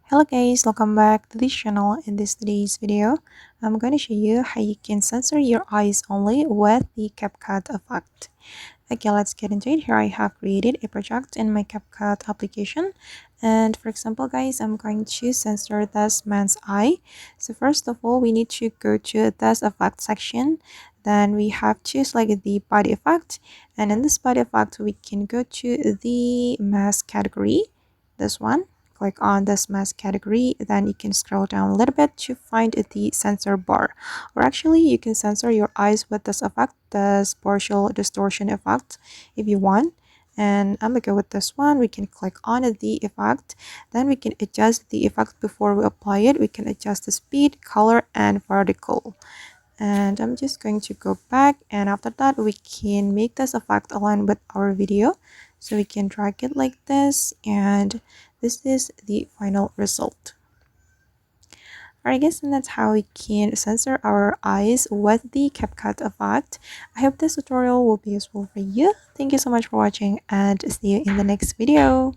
Hello guys, welcome back to this channel. In today's video, I'm going to show you how you can censor your eyes only with the CapCut effect. Okay, let's get into it. Here I have created a project in my CapCut application. And for example, guys, I'm going to censor this man's eye. So first of all, we need to go to this effect section. Then we have to select the body effect. And in this body effect, we can go to the mask category. This one. Click on this mask category, then you can scroll down a little bit to find the sensor bar, or actually you can censor your eyes with this effect, this partial distortion effect, if you want. And I'm gonna go with this one. We can click on the effect, then we can adjust the effect before we apply it. We can adjust the speed, color, and vertical. And I'm just going to go back, and after that we can make this effect align with our video, so we can drag it like this, and this is the final result. Alright guys, and that's how we can censor our eyes with the CapCut effect. I hope this tutorial will be useful for you. Thank you so much for watching, and see you in the next video.